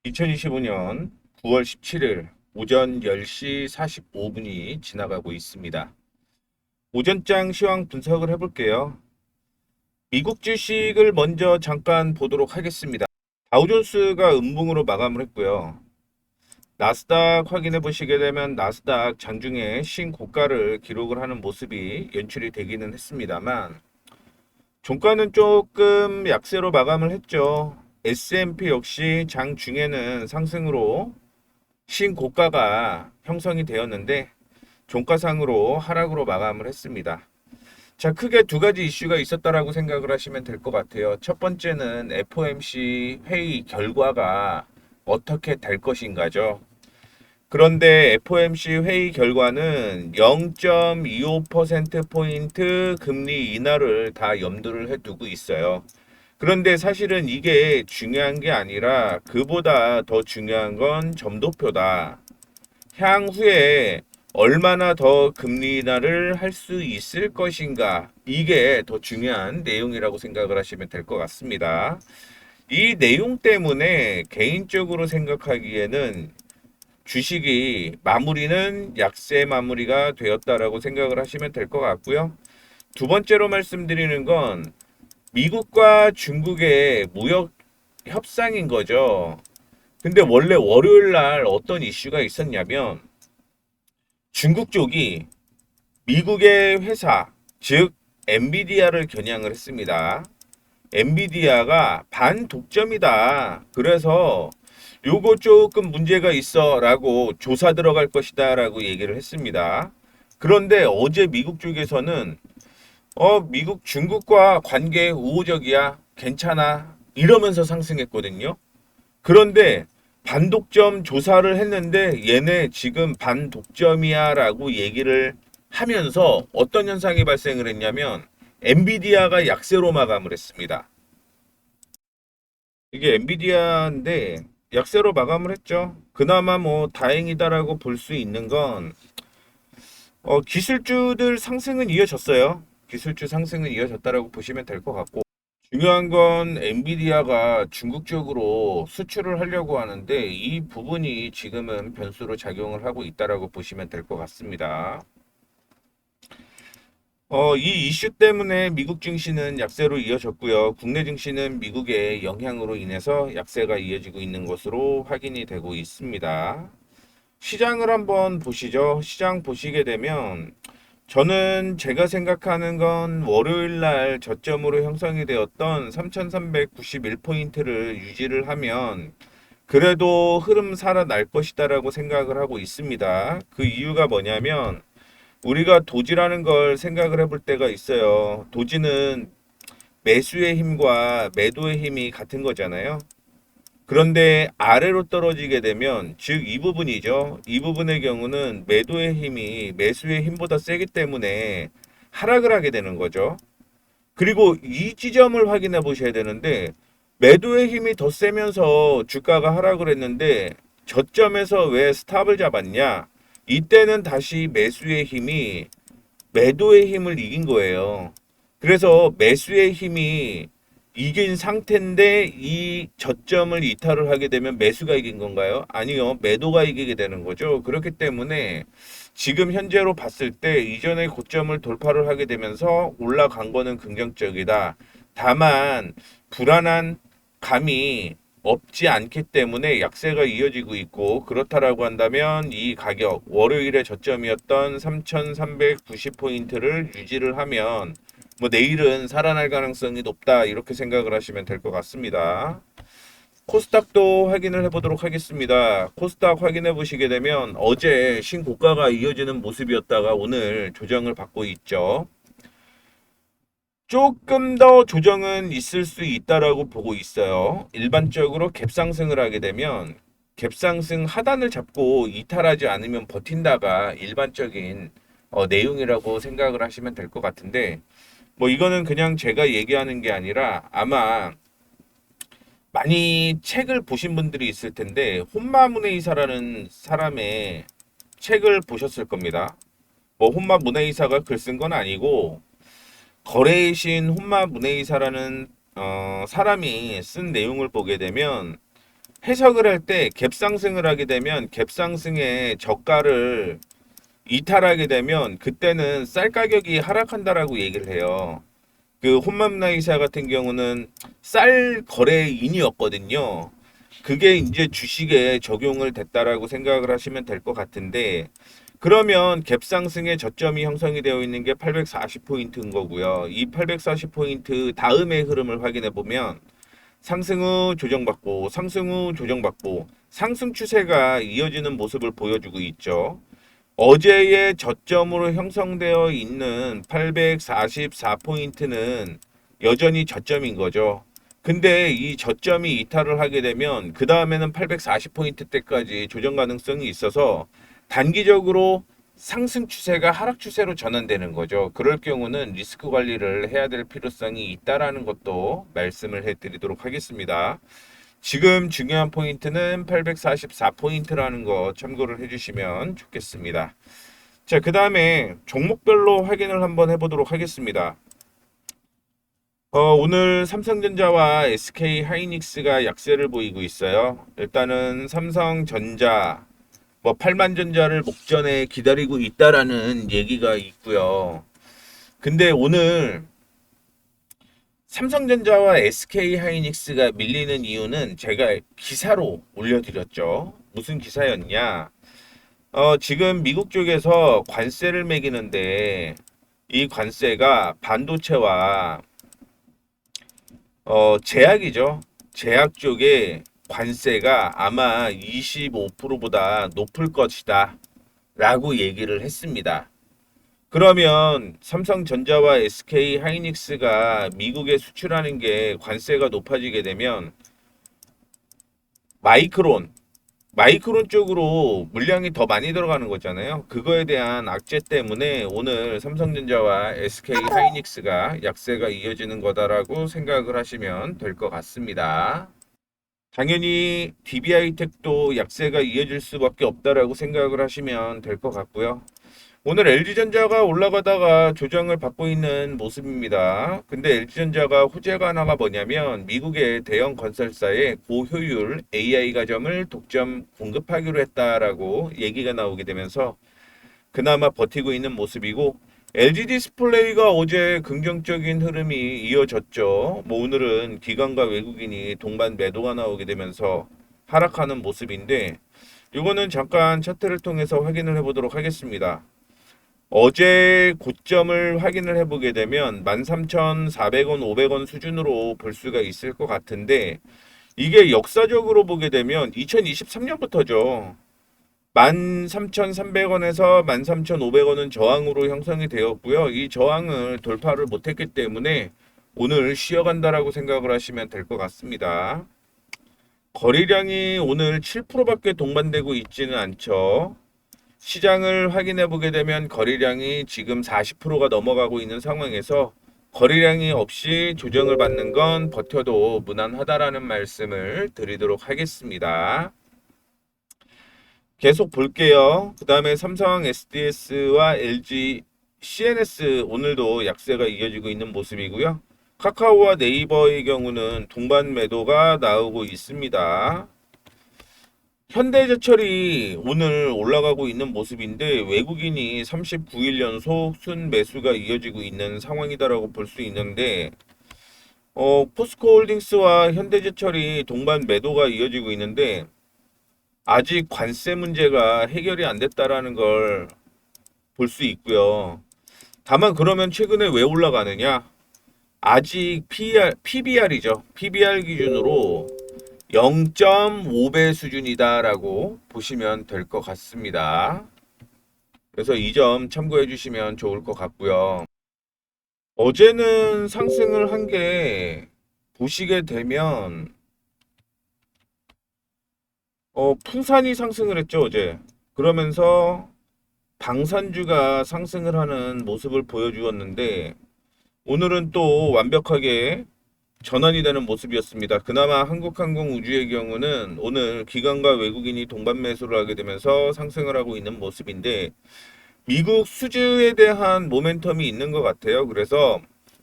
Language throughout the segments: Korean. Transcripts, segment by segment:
2025년 9월 17일 오전 10시 45분이 지나가고 있습니다. 오전장 시황 분석을 해볼게요. 미국 주식을 먼저 잠깐 보도록 하겠습니다. 다우존스가 음봉으로 마감을 했고요. 나스닥 확인해 보시게 되면 나스닥 장중에 신고가를 기록을 하는 모습이 연출이 되기는 했습니다만 종가는 조금 약세로 마감을 했죠. S&P 역시 장중에는 상승으로 신고가가 형성이 되었는데 종가상으로 하락으로 마감을 했습니다. 자, 크게 두 가지 이슈가 있었다라고 생각을 하시면 될 것 같아요. 첫 번째는 FOMC 회의 결과가 어떻게 될 것인가죠. 그런데 FOMC 회의 결과는 0.25%포인트 금리 인하를 다 염두를 해두고 있어요. 그런데 사실은 이게 중요한 게 아니라 그보다 더 중요한 건 점도표다. 향후에 얼마나 더 금리 인하를 할 수 있을 것인가. 이게 더 중요한 내용이라고 생각을 하시면 될 것 같습니다. 이 내용 때문에 개인적으로 생각하기에는 주식이 마무리는 약세 마무리가 되었다라고 생각을 하시면 될 것 같고요. 두 번째로 말씀드리는 건 미국과 중국의 무역 협상인 거죠. 근데 원래 월요일 날 어떤 이슈가 있었냐면 중국 쪽이 미국의 회사, 즉 엔비디아를 겨냥을 했습니다. 엔비디아가 반독점이다. 그래서 요거 조금 문제가 있어 라고 조사 들어갈 것이다 라고 얘기를 했습니다. 그런데 어제 미국 쪽에서는 미국 중국과 관계 우호적이야. 괜찮아. 이러면서 상승했거든요. 그런데 반독점 조사를 했는데 얘네 지금 반독점이야 라고 얘기를 하면서 어떤 현상이 발생을 했냐면 엔비디아가 약세로 마감을 했습니다. 이게 엔비디아인데 약세로 마감을 했죠. 그나마 뭐 다행이다라고 볼 수 있는 건 기술주들 상승은 이어졌어요. 기술주 상승은 이어졌다라고 보시면 될 것 같고 중요한 건 엔비디아가 중국 쪽으로 수출을 하려고 하는데 이 부분이 지금은 변수로 작용을 하고 있다라고 보시면 될 것 같습니다. 이 이슈 때문에 미국 증시는 약세로 이어졌고요. 국내 증시는 미국의 영향으로 인해서 약세가 이어지고 있는 것으로 확인이 되고 있습니다. 시장을 한번 보시죠. 시장 보시게 되면 저는 제가 생각하는 건 월요일 날 저점으로 형성이 되었던 3391포인트를 유지를 하면 그래도 흐름 살아날 것이다라고 생각을 하고 있습니다. 그 이유가 뭐냐면 우리가 도지라는 걸 생각을 해볼 때가 있어요. 도지는 매수의 힘과 매도의 힘이 같은 거잖아요. 그런데 아래로 떨어지게 되면 즉 이 부분이죠. 이 부분의 경우는 매도의 힘이 매수의 힘보다 세기 때문에 하락을 하게 되는 거죠. 그리고 이 지점을 확인해 보셔야 되는데 매도의 힘이 더 세면서 주가가 하락을 했는데 저점에서 왜 스탑을 잡았냐? 이때는 다시 매수의 힘이 매도의 힘을 이긴 거예요. 그래서 매수의 힘이 이긴 상태인데 이 저점을 이탈을 하게 되면 매수가 이긴 건가요? 아니요. 매도가 이기게 되는 거죠. 그렇기 때문에 지금 현재로 봤을 때 이전의 고점을 돌파를 하게 되면서 올라간 거는 긍정적이다. 다만 불안한 감이 없지 않기 때문에 약세가 이어지고 있고 그렇다라고 한다면 이 가격 월요일의 저점이었던 3,390포인트를 유지를 하면 뭐 내일은 살아날 가능성이 높다 이렇게 생각을 하시면 될 것 같습니다. 코스닥도 확인을 해보도록 하겠습니다. 코스닥 확인해 보시게 되면 어제 신고가가 이어지는 모습이었다가 오늘 조정을 받고 있죠. 조금 더 조정은 있을 수 있다라고 보고 있어요. 일반적으로 갭상승을 하게 되면 갭상승 하단을 잡고 이탈하지 않으면 버틴다가 일반적인 내용이라고 생각을 하시면 될 것 같은데 뭐 이거는 그냥 제가 얘기하는 게 아니라 아마 많이 책을 보신 분들이 있을 텐데 혼마문에이사라는 사람의 책을 보셨을 겁니다. 뭐 혼마문에이사가 글 쓴 건 아니고 거래의 신 혼마문에이사라는 사람이 쓴 내용을 보게 되면 해석을 할 때 갭 상승을 하게 되면 갭 상승의 저가를 이탈하게 되면 그때는 쌀 가격이 하락한다라고 얘기를 해요. 그 혼맘나이사 같은 경우는 쌀 거래인이었거든요. 그게 이제 주식에 적용을 됐다라고 생각을 하시면 될 것 같은데, 그러면 갭 상승의 저점이 형성이 되어 있는 게 840포인트인 거고요. 이 840포인트 다음의 흐름을 확인해 보면 상승 후 조정받고 상승 후 조정받고 상승 추세가 이어지는 모습을 보여주고 있죠. 어제의 저점으로 형성되어 있는 844포인트는 여전히 저점인 거죠. 근데 이 저점이 이탈을 하게 되면 그 다음에는 840포인트 때까지 조정 가능성이 있어서 단기적으로 상승 추세가 하락 추세로 전환되는 거죠. 그럴 경우는 리스크 관리를 해야 될 필요성이 있다라는 것도 말씀을 해드리도록 하겠습니다. 지금 중요한 포인트는 844포인트라는 거 참고를 해주시면 좋겠습니다. 자, 그 다음에 종목별로 확인을 한번 해보도록 하겠습니다. 오늘 삼성전자와 SK 하이닉스가 약세를 보이고 있어요. 일단은 삼성전자, 8만전자를 목전에 기다리고 있다라는 얘기가 있고요. 근데 오늘 삼성전자와 SK 하이닉스가 밀리는 이유는 제가 기사로 올려드렸죠. 무슨 기사였냐? 지금 미국 쪽에서 관세를 매기는데 이 관세가 반도체와 제약이죠. 제약 쪽에 관세가 아마 25%보다 높을 것이다 라고 얘기를 했습니다. 그러면 삼성전자와 SK 하이닉스가 미국에 수출하는 게 관세가 높아지게 되면 마이크론 쪽으로 물량이 더 많이 들어가는 거잖아요. 그거에 대한 악재 때문에 오늘 삼성전자와 SK 하이닉스가 약세가 이어지는 거다라고 생각을 하시면 될 것 같습니다. 당연히 DB하이텍도 약세가 이어질 수밖에 없다라고 생각을 하시면 될 것 같고요. 오늘 LG전자가 올라가다가 조정을 받고 있는 모습입니다. 근데 LG전자가 호재가 하나가 뭐냐면 미국의 대형 건설사에 고효율 AI 가점을 독점 공급하기로 했다라고 얘기가 나오게 되면서 그나마 버티고 있는 모습이고, LG 디스플레이가 어제 긍정적인 흐름이 이어졌죠. 오늘은 기관과 외국인이 동반 매도가 나오게 되면서 하락하는 모습인데, 이거는 잠깐 차트를 통해서 확인을 해보도록 하겠습니다. 어제 고점을 확인을 해보게 되면 13,400원, 500원 수준으로 볼 수가 있을 것 같은데, 이게 역사적으로 보게 되면 2023년부터죠. 13,300원에서 13,500원은 저항으로 형성이 되었고요. 이 저항을 돌파를 못했기 때문에 오늘 쉬어간다라고 생각을 하시면 될 것 같습니다. 거래량이 오늘 7%밖에 동반되고 있지는 않죠. 시장을 확인해 보게 되면 거래량이 지금 40%가 넘어가고 있는 상황에서 거래량이 없이 조정을 받는 건 버텨도 무난하다라는 말씀을 드리도록 하겠습니다. 계속 볼게요. 그 다음에 삼성 SDS와 LG CNS 오늘도 약세가 이어지고 있는 모습이고요. 카카오와 네이버의 경우는 동반 매도가 나오고 있습니다. 현대제철이 오늘 올라가고 있는 모습인데 외국인이 39일 연속 순매수가 이어지고 있는 상황이다라고 볼 수 있는데, 포스코홀딩스와 현대제철이 동반 매도가 이어지고 있는데 아직 관세 문제가 해결이 안 됐다라는 걸 볼 수 있고요. 다만 그러면 최근에 왜 올라가느냐? 아직 PBR이죠. PBR 기준으로 0.5배 수준이다라고 보시면 될 것 같습니다. 그래서 이 점 참고해 주시면 좋을 것 같고요. 어제는 상승을 한 게 보시게 되면 풍산이 상승을 했죠, 어제. 그러면서 방산주가 상승을 하는 모습을 보여주었는데 오늘은 또 완벽하게 전환이 되는 모습이었습니다. 그나마 한국항공우주의 경우는 오늘 기관과 외국인이 동반 매수를 하게 되면서 상승을 하고 있는 모습인데 미국 수주에 대한 모멘텀이 있는 것 같아요. 그래서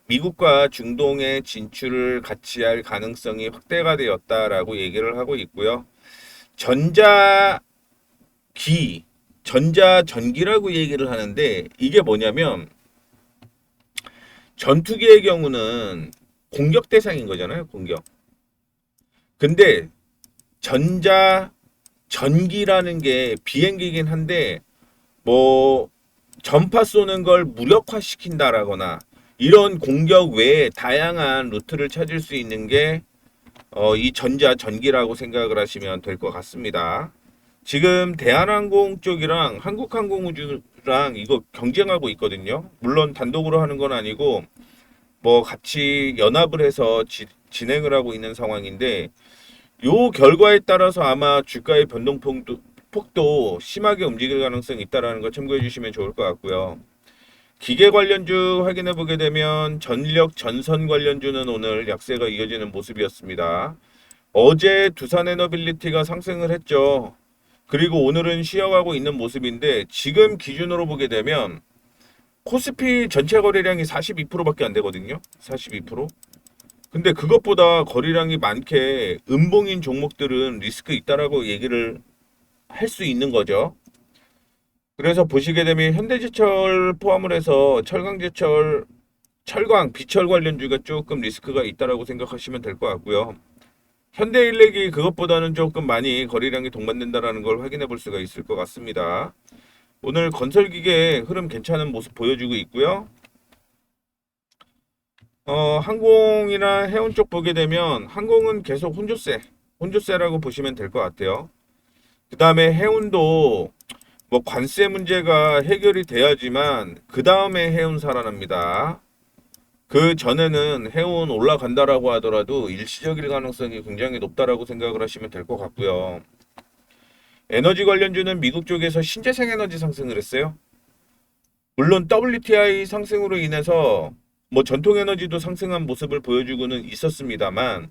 미국과 중동의 진출을 같이 할 가능성이 확대가 되었다라고 얘기를 하고 있고요. 전자기, 전자전기라고 얘기를 하는데 이게 뭐냐면 전투기의 경우는 공격 대상인 거잖아요. 공격. 근데 전자전기라는 게 비행기긴 한데 뭐 전파 쏘는 걸 무력화시킨다라거나 이런 공격 외에 다양한 루트를 찾을 수 있는 게 이 전자전기라고 생각을 하시면 될 것 같습니다. 지금 대한항공 쪽이랑 한국항공우주랑 이거 경쟁하고 있거든요. 물론 단독으로 하는 건 아니고 뭐 같이 연합을 해서 진행을 하고 있는 상황인데 요 결과에 따라서 아마 주가의 폭도 심하게 움직일 가능성이 있다라는 거 참고해 주시면 좋을 것 같고요. 기계 관련주 확인해 보게 되면 전력 전선 관련주는 오늘 약세가 이어지는 모습이었습니다. 어제 두산에너빌리티가 상승을 했죠. 그리고 오늘은 쉬어가고 있는 모습인데 지금 기준으로 보게 되면 코스피 전체 거래량이 42%밖에 안 되거든요. 42%. 근데 그것보다 거래량이 많게 음봉인 종목들은 리스크 있다라고 얘기를 할 수 있는 거죠. 그래서 보시게 되면 현대제철 포함을 해서 철강제철, 철강, 비철 관련주가 조금 리스크가 있다라고 생각하시면 될 것 같고요. 현대일렉이 그것보다는 조금 많이 거래량이 동반된다라는 걸 확인해 볼 수가 있을 것 같습니다. 오늘 건설기계 흐름 괜찮은 모습 보여주고 있고요. 항공이나 해운 쪽 보게 되면 항공은 계속 혼조세라고 보시면 될 것 같아요. 그 다음에 해운도 뭐 관세 문제가 해결이 돼야지만 그 다음에 해운 살아납니다. 그 전에는 해운 올라간다라고 하더라도 일시적일 가능성이 굉장히 높다라고 생각을 하시면 될 것 같고요. 에너지 관련주는 미국 쪽에서 신재생 에너지 상승을 했어요. 물론 WTI 상승으로 인해서 뭐 전통 에너지도 상승한 모습을 보여주고는 있었습니다만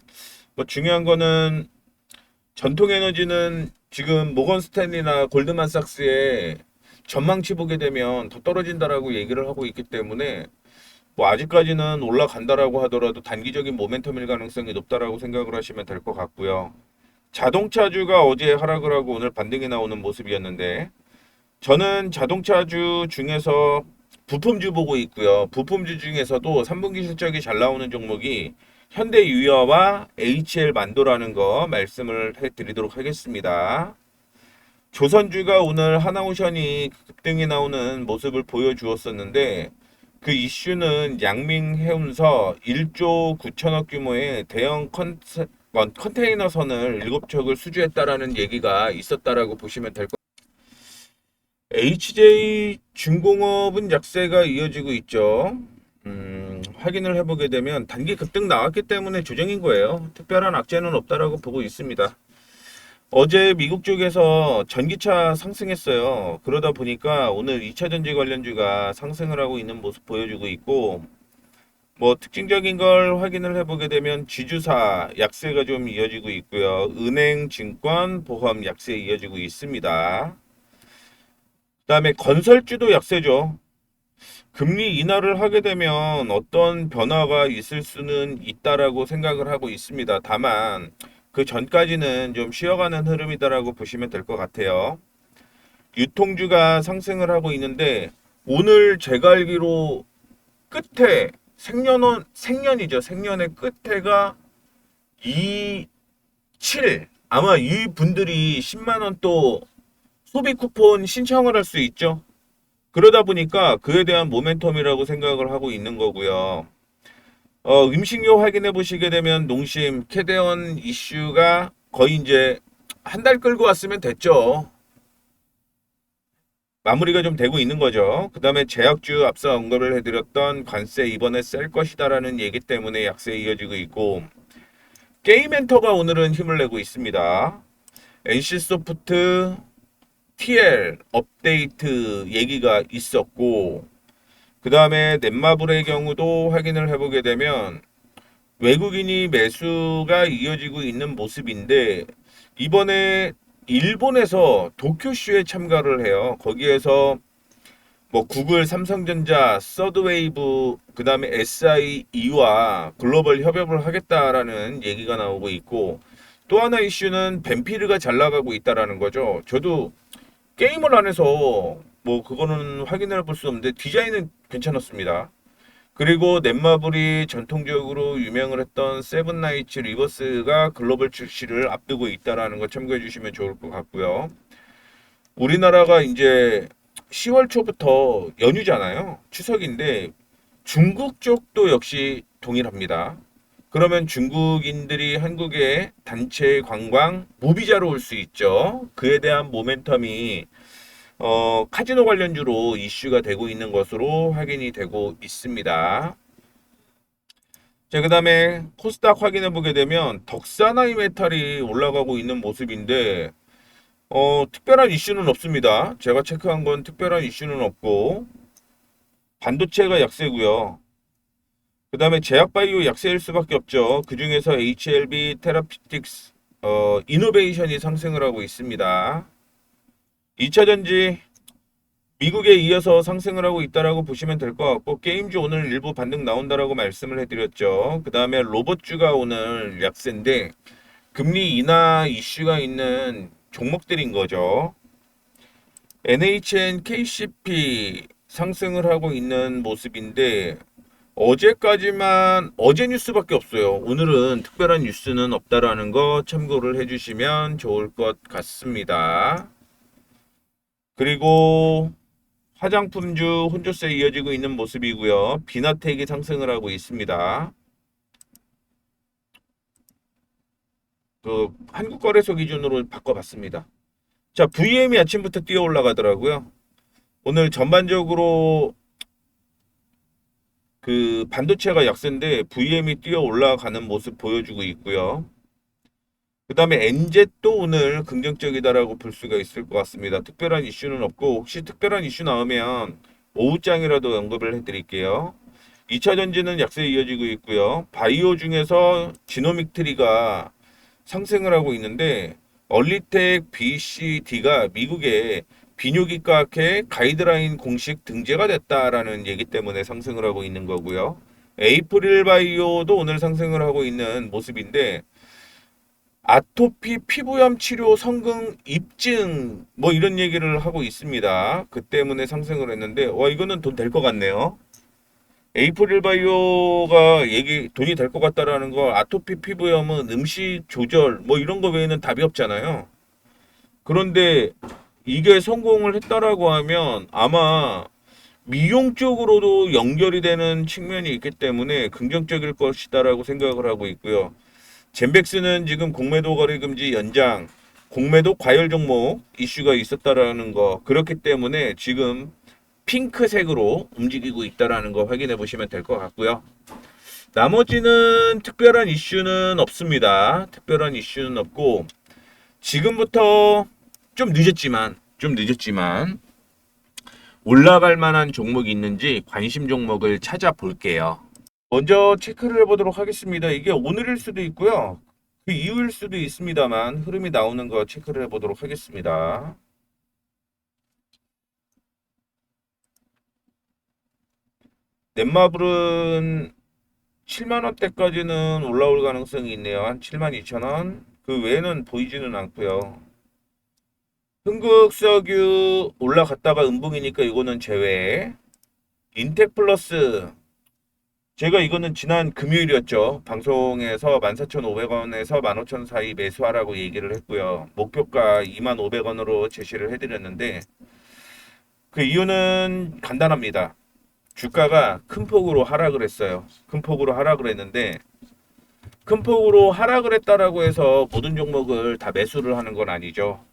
뭐 중요한 거는 전통 에너지는 지금 모건 스탠리나 골드만삭스의 전망치 보게 되면 더 떨어진다라고 얘기를 하고 있기 때문에 뭐 아직까지는 올라간다라고 하더라도 단기적인 모멘텀일 가능성이 높다라고 생각을 하시면 될 것 같고요. 자동차주가 어제 하락을 하고 오늘 반등이 나오는 모습이었는데 저는 자동차주 중에서 부품주 보고 있고요. 부품주 중에서도 3분기 실적이 잘 나오는 종목이 현대유어와 HL 만도라는 거 말씀을 해드리도록 하겠습니다. 조선주가 오늘 하나오션이 급등이 나오는 모습을 보여주었었는데 그 이슈는 양민해운서 1조 9천억 규모의 대형 컨테이너선을 7척을 수주했다라는 얘기가 있었다라고 보시면 될 것 같습니다. HJ 중공업은 약세가 이어지고 있죠. 확인을 해보게 되면 단기 급등 나왔기 때문에 조정인 거예요. 특별한 악재는 없다라고 보고 있습니다. 어제 미국 쪽에서 전기차 상승했어요. 그러다 보니까 오늘 2차 전지 관련주가 상승을 하고 있는 모습 보여주고 있고 뭐 특징적인 걸 확인을 해보게 되면 지주사 약세가 좀 이어지고 있고요. 은행, 증권, 보험 약세 이어지고 있습니다. 그 다음에 건설주도 약세죠. 금리 인하를 하게 되면 어떤 변화가 있을 수는 있다라고 생각을 하고 있습니다. 다만 그 전까지는 좀 쉬어가는 흐름이다라고 보시면 될 것 같아요. 유통주가 상승을 하고 있는데 오늘 제가 알기로 끝에 생년이죠. 생년의 끝에가 27 아마 이 분들이 10만 원 또 소비 쿠폰 신청을 할 수 있죠. 그러다 보니까 그에 대한 모멘텀이라고 생각을 하고 있는 거고요. 음식료 확인해 보시게 되면 농심, 캐대원 이슈가 거의 이제 한 달 끌고 왔으면 됐죠. 마무리가 좀 되고 있는 거죠. 그 다음에 제약주 앞서 언급을 해드렸던 관세 이번에 셀 것이다라는 얘기 때문에 약세 이어지고 있고 게임엔터가 오늘은 힘을 내고 있습니다. NC소프트 TL 업데이트 얘기가 있었고 그 다음에 넷마블의 경우도 확인을 해보게 되면 외국인이 매수가 이어지고 있는 모습인데 이번에 일본에서 도쿄쇼에 참가를 해요. 거기에서 뭐 구글, 삼성전자, 서드웨이브, 그 다음에 SIE와 글로벌 협업을 하겠다라는 얘기가 나오고 있고, 또 하나 이슈는 벤피르가 잘 나가고 있다라는 거죠. 저도 게임을 안 해서 뭐 그거는 확인해 볼 수 없는데 디자인은 괜찮았습니다. 그리고 넷마블이 전통적으로 유명을 했던 세븐나이츠 리버스가 글로벌 출시를 앞두고 있다라는 거 참고해 주시면 좋을 것 같고요. 우리나라가 이제 10월 초부터 연휴잖아요. 추석인데 중국 쪽도 역시 동일합니다. 그러면 중국인들이 한국에 단체 관광 무비자로 올 수 있죠. 그에 대한 모멘텀이 카지노 관련주로 이슈가 되고 있는 것으로 확인이 되고 있습니다. 자, 그 다음에 코스닥 확인해 보게 되면 덕산하이 메탈이 올라가고 있는 모습인데 특별한 이슈는 없습니다. 제가 체크한 건 특별한 이슈는 없고 반도체가 약세고요. 그 다음에 제약바이오 약세일 수밖에 없죠. 그 중에서 HLB 테라피틱스 이노베이션이 상승을 하고 있습니다. 2차전지 미국에 이어서 상승을 하고 있다라고 보시면 될 것 같고 게임주 오늘 일부 반등 나온다라고 말씀을 해드렸죠. 그 다음에 로봇주가 오늘 약세인데 금리 인하 이슈가 있는 종목들인 거죠. NHN, KCP 상승을 하고 있는 모습인데 어제까지만 어제 뉴스밖에 없어요. 오늘은 특별한 뉴스는 없다라는 거 참고를 해주시면 좋을 것 같습니다. 그리고 화장품주 혼조세 이어지고 있는 모습이고요. 비나텍이 상승을 하고 있습니다. 그 한국거래소 기준으로 바꿔봤습니다. 자, VM이 아침부터 뛰어 올라가더라고요. 오늘 전반적으로 그 반도체가 약세인데 VM이 뛰어 올라가는 모습 보여주고 있고요. 그 다음에 엔젯도 오늘 긍정적이다라고 볼 수가 있을 것 같습니다. 특별한 이슈는 없고 혹시 특별한 이슈 나오면 오후장이라도 언급을 해드릴게요. 2차 전지는 약세 이어지고 있고요. 바이오 중에서 지노믹트리가 상승을 하고 있는데 얼리텍 BCD가 미국의 비뇨기과 학회 가이드라인 공식 등재가 됐다라는 얘기 때문에 상승을 하고 있는 거고요. 에이프릴 바이오도 오늘 상승을 하고 있는 모습인데 아토피 피부염 치료 성능 입증 뭐 이런 얘기를 하고 있습니다. 그 때문에 상승을 했는데 와 이거는 돈 될 것 같네요. 에이프릴 바이오가 얘기 돈이 될 것 같다라는 거 아토피 피부염은 음식 조절 뭐 이런 거 외에는 답이 없잖아요. 그런데 이게 성공을 했다라고 하면 아마 미용 쪽으로도 연결이 되는 측면이 있기 때문에 긍정적일 것이다라고 생각을 하고 있고요. 젠백스는 지금 공매도 거래 금지 연장, 공매도 과열 종목 이슈가 있었다라는 거 그렇기 때문에 지금 핑크색으로 움직이고 있다라는 거 확인해 보시면 될 것 같고요. 나머지는 특별한 이슈는 없습니다. 특별한 이슈는 없고 지금부터 좀 늦었지만 올라갈 만한 종목이 있는지 관심 종목을 찾아볼게요. 먼저 체크를 해보도록 하겠습니다. 이게 오늘일 수도 있고요. 그 이후일 수도 있습니다만 흐름이 나오는 거 체크를 해보도록 하겠습니다. 넷마블은 7만원대까지는 올라올 가능성이 있네요. 한 72,000원. 그 외에는 보이지는 않고요. 흥국석유 올라갔다가 음봉이니까 이거는 제외. 인텍플러스 제가 이거는 지난 금요일이었죠. 방송에서 14,500원에서 15,000 사이 매수하라고 얘기를 했고요. 목표가 25,000원으로 제시를 해드렸는데 그 이유는 간단합니다. 주가가 큰 폭으로 하락을 했어요. 큰 폭으로 하락을 했는데 큰 폭으로 하락을 했다라고 해서 모든 종목을 다 매수를 하는 건 아니죠.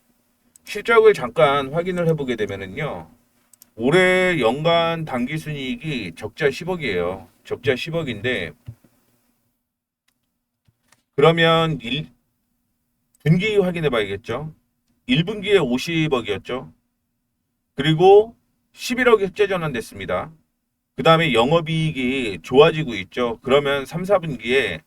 실적을 잠깐 확인을 해보게 되면은요. 올해 연간 당기순이익이 적자 10억이에요. 적자 10억인데 그러면 분기 확인해 봐야겠죠. 1분기에 50억이었죠. 그리고 11억이 흑자 전환됐습니다. 그 다음에 영업이익이 좋아지고 있죠. 그러면 3, 4분기에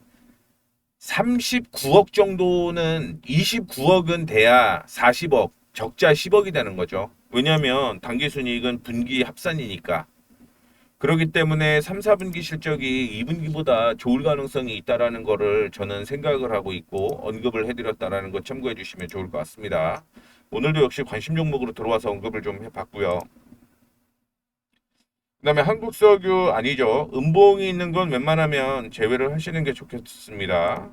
39억 정도는 29억은 돼야 40억 적자 10억이 되는 거죠. 왜냐하면 당기순이익은 분기 합산이니까. 그렇기 때문에 3, 4분기 실적이 2분기보다 좋을 가능성이 있다라는 거를 저는 생각을 하고 있고 언급을 해드렸다라는 거 참고해 주시면 좋을 것 같습니다. 오늘도 역시 관심 종목으로 들어와서 언급을 좀 해봤고요. 그다음에 한국석유 아니죠. 음봉이 있는 건 웬만하면 제외를 하시는 게 좋겠습니다.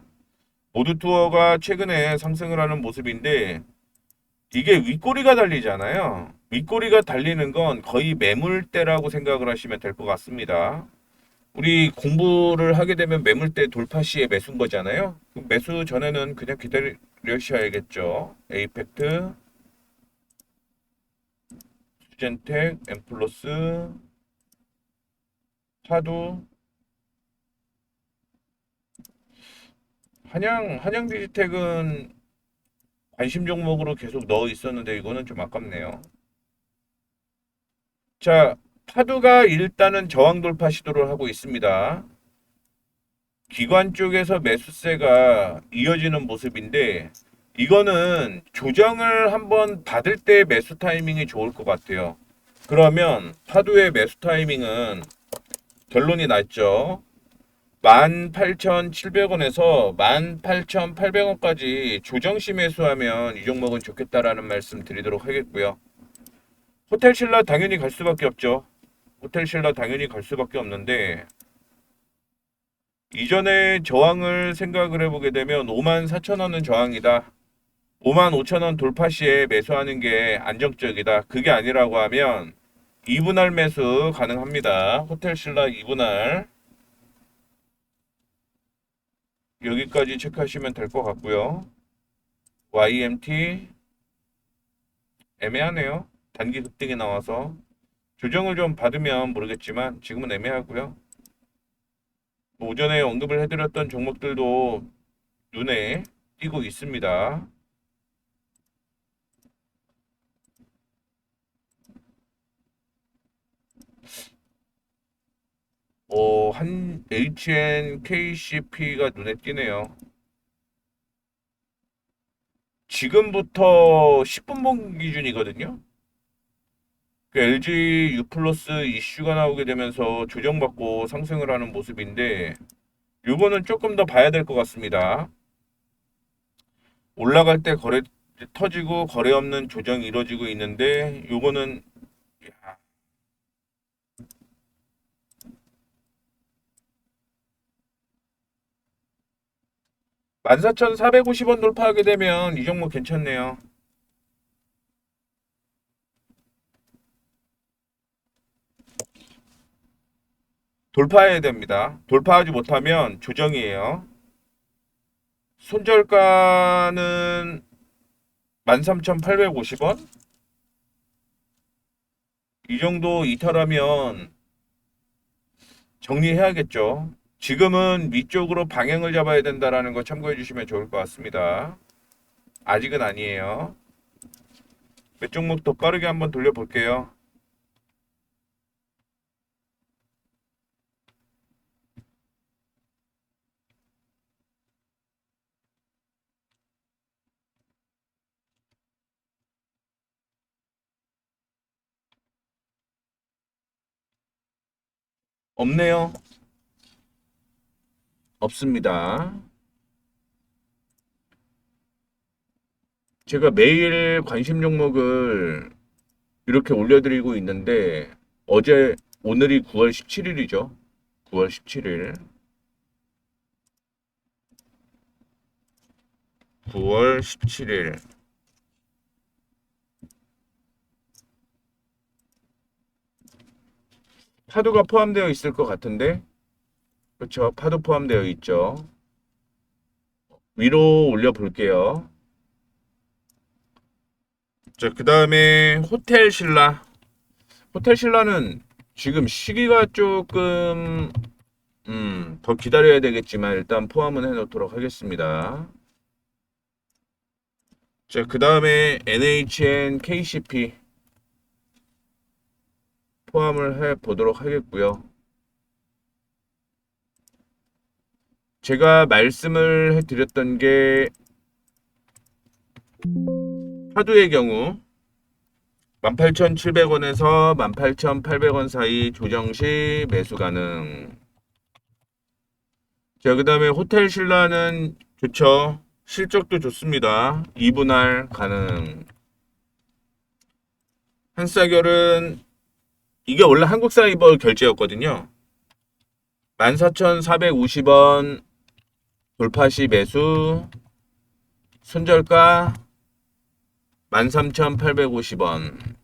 모두투어가 최근에 상승을 하는 모습인데 이게 윗꼬리가 달리잖아요. 윗꼬리가 달리는 건 거의 매물대라고 생각을 하시면 될 것 같습니다. 우리 공부를 하게 되면 매물대 돌파 시에 매수인 거잖아요. 매수 전에는 그냥 기다리셔야겠죠. 에이펙트, 수젠텍, 엠플러스, 파두, 한양 디지텍은 관심 종목으로 계속 넣어 있었는데 이거는 좀 아깝네요. 자, 파두가 일단은 저항 돌파 시도를 하고 있습니다. 기관 쪽에서 매수세가 이어지는 모습인데 이거는 조정을 한번 받을 때 매수 타이밍이 좋을 것 같아요. 그러면 파두의 매수 타이밍은 결론이 났죠. 18,700원에서 18,800원까지 조정시 매수하면 이 종목은 좋겠다라는 말씀 드리도록 하겠고요. 호텔신라 당연히 갈 수밖에 없죠. 호텔신라 당연히 갈 수밖에 없는데 이전에 저항을 생각을 해보게 되면 54,000원은 저항이다. 55,000원 돌파 시에 매수하는 게 안정적이다. 그게 아니라고 하면 2분할 매수 가능합니다. 호텔신라 2분할 여기까지 체크하시면 될 것 같고요. YMT 애매하네요. 단기 급등이 나와서 조정을 좀 받으면 모르겠지만 지금은 애매하고요. 오전에 언급을 해드렸던 종목들도 눈에 띄고 있습니다. 한 HNKCP가 눈에 띄네요. 지금부터 10분봉 기준이거든요. 그 LG U 플러스 이슈가 나오게 되면서 조정받고 상승을 하는 모습인데 요거는 조금 더 봐야 될 것 같습니다. 올라갈 때 거래 터지고 거래 없는 조정이 이루어지고 있는데 요거는 14,450원 돌파하게 되면 이 종목 괜찮네요. 돌파해야 됩니다. 돌파하지 못하면 조정이에요. 손절가는 13,850원? 이 정도 이탈하면 정리해야겠죠. 지금은 위쪽으로 방향을 잡아야 된다라는 거 참고해 주시면 좋을 것 같습니다. 아직은 아니에요. 몇 종목 더 빠르게 한번 돌려볼게요. 없네요. 없습니다. 제가 매일 관심 종목을 이렇게 올려드리고 있는데 어제 오늘이 9월 17일이죠. 9월 17일. 9월 17일. 파도가 포함되어 있을 것 같은데 그렇죠. 파도 포함되어 있죠. 위로 올려 볼게요. 자, 그 다음에 호텔 신라. 호텔 신라는 지금 시기가 조금 더 기다려야 되겠지만 일단 포함은 해놓도록 하겠습니다. 자, 그 다음에 NHN KCP 포함을 해 보도록 하겠고요. 제가 말씀을 해드렸던 게 파두의 경우 18,700원에서 18,800원 사이 조정 시 매수 가능. 자, 그 다음에 호텔 신라는 좋죠. 실적도 좋습니다. 2분할 가능. 한싸결은 이게 원래 한국사이버 결제였거든요. 14,450원 돌파 시 매수. 손절가 13,850원.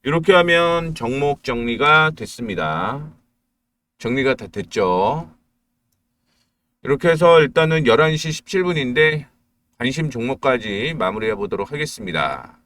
이렇게 하면 종목 정리가 됐습니다. 정리가 다 됐죠. 이렇게 해서 일단은 11시 17분인데 관심 종목까지 마무리해 보도록 하겠습니다.